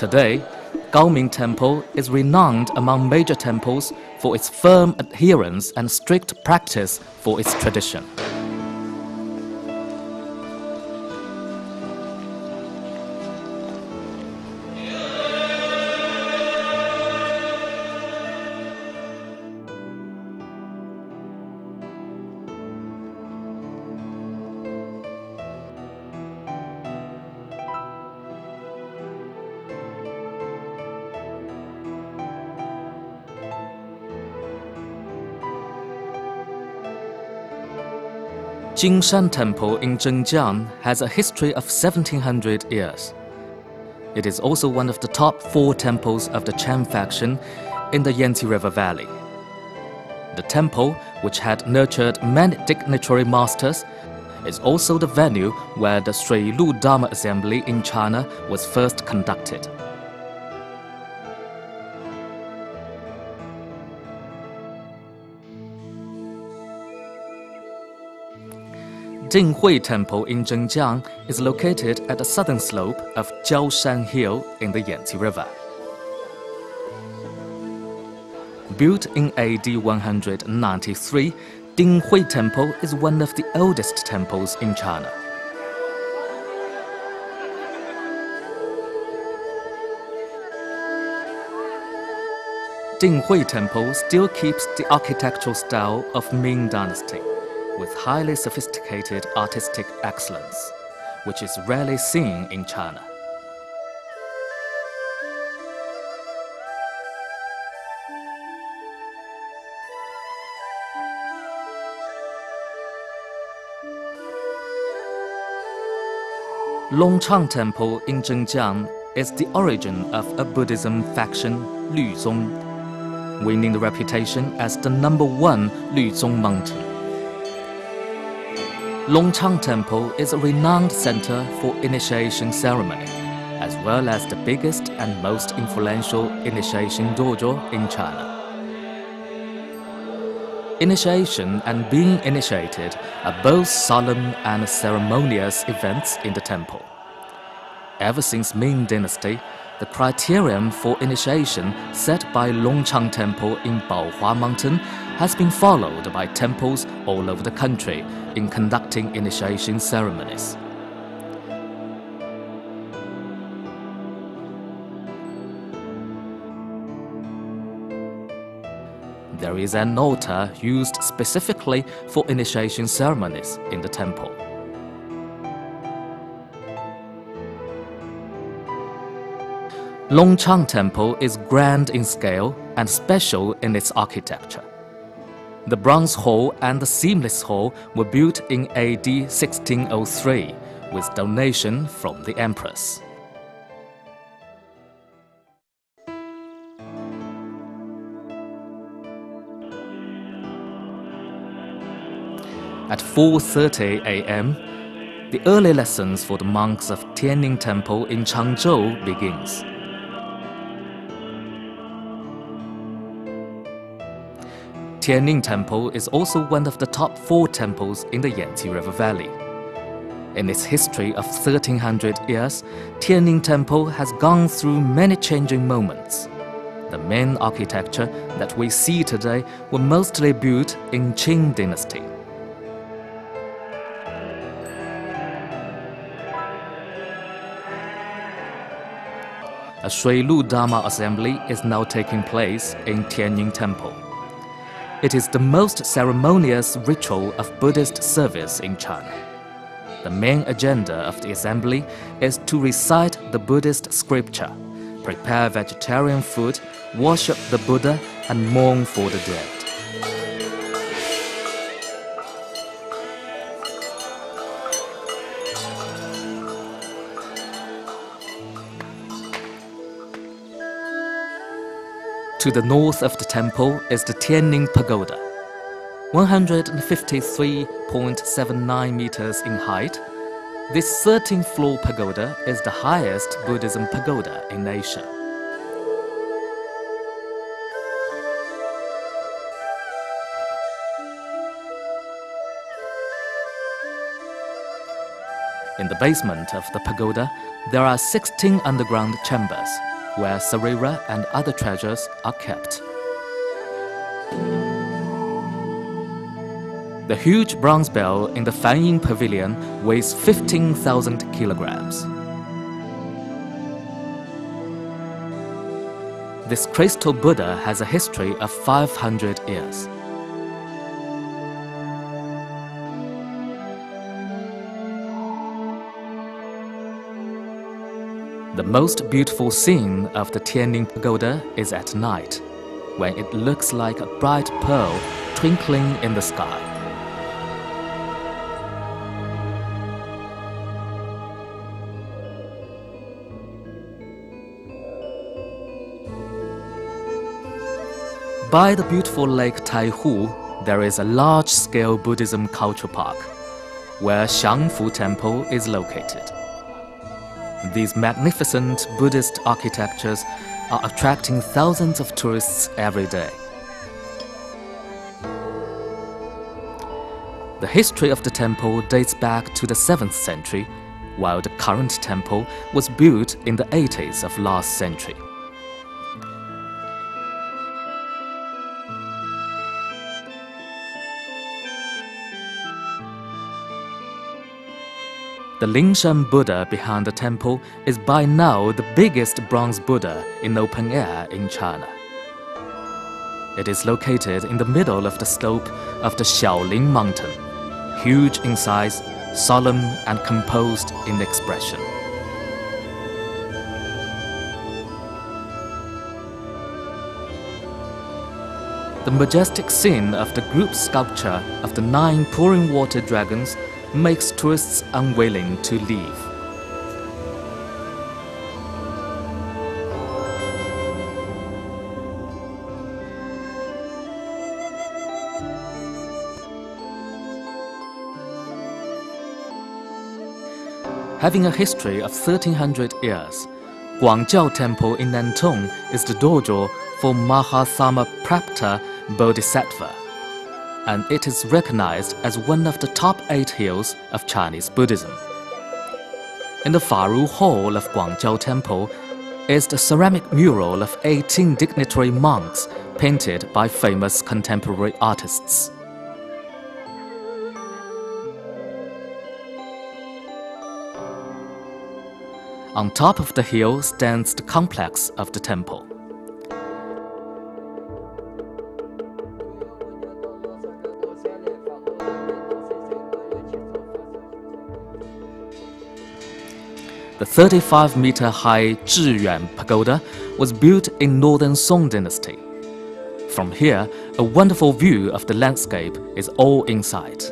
Today, Gaoming Temple is renowned among major temples for its firm adherence and strict practice for its tradition. Jingshan Temple in Zhenjiang has a history of 1700 years. It is also one of the top 4 temples of the Chen faction in the Yangtze River Valley. The temple, which had nurtured many dignitary masters, is also the venue where the Shui Lu Dharma Assembly in China was first conducted. Jinghui Temple in Zhenjiang is located at the southern slope of Jiaoshan Hill in the Yangtze River. Built in AD 193, Jinghui Temple is one of the oldest temples in China. Jinghui Temple still keeps the architectural style of Ming Dynasty, with highly sophisticated artistic excellence, which is rarely seen in China. Longchang Temple in Zhenjiang is the origin of a Buddhism faction, Luzong, winning the reputation as the #1 Luzong mountain. Longchang Temple is a renowned center for initiation ceremony, as well as the biggest and most influential initiation dojo in China. Initiation and being initiated are both solemn and ceremonious events in the temple. Ever since Ming Dynasty, the criterion for initiation set by Longchang Temple in Baohua Mountain has been followed by temples all over the country in conducting initiation ceremonies. There is an altar used specifically for initiation ceremonies in the temple. Longchang Temple is grand in scale and special in its architecture. The bronze hall and the seamless hall were built in AD 1603 with donation from the empress. At 4:30 a.m., the early lessons for the monks of Tianning Temple in Changzhou begins. Tianning Temple is also one of the top 4 temples in the Yangtze River Valley. In its history of 1300 years, Tianning Temple has gone through many changing moments. The main architecture that we see today were mostly built in Qing Dynasty. A Shui Lu Dharma assembly is now taking place in Tianning Temple. It is the most ceremonious ritual of Buddhist service in China. The main agenda of the assembly is to recite the Buddhist scripture, prepare vegetarian food, worship the Buddha, and mourn for the dead. To the north of the temple is the Tianning Pagoda. 153.79 meters in height, this 13th-floor pagoda is the highest Buddhism pagoda in Asia. In the basement of the pagoda, there are 16 underground chambers, where sarira and other treasures are kept. The huge bronze bell in the Fanyin Pavilion weighs 15,000 kilograms. This crystal Buddha has a history of 500 years. The most beautiful scene of the Tianning Pagoda is at night, when it looks like a bright pearl twinkling in the sky. By the beautiful Lake Taihu, there is a large-scale Buddhism culture park, where Xiangfu Temple is located. These magnificent Buddhist architectures are attracting thousands of tourists every day. The history of the temple dates back to the 7th century, while the current temple was built in the 80s of last century. The Lingshan Buddha behind the temple is by now the biggest bronze Buddha in open air in China. It is located in the middle of the slope of the Xiaoling mountain, huge in size, solemn and composed in expression. The majestic scene of the group sculpture of the 9 pouring water dragons makes tourists unwilling to leave. Having a history of 1300 years, Guangjiao Temple in Nantong is the dojo for Mahasammaprapta Bodhisattva, and it is recognized as one of the top 8 hills of Chinese Buddhism. In the Faru Hall of Guangjiao Temple is the ceramic mural of 18 dignitary monks painted by famous contemporary artists. On top of the hill stands the complex of the temple. The 35-meter-high Zhiyuan Pagoda was built in Northern Song Dynasty. From here, a wonderful view of the landscape is all in sight.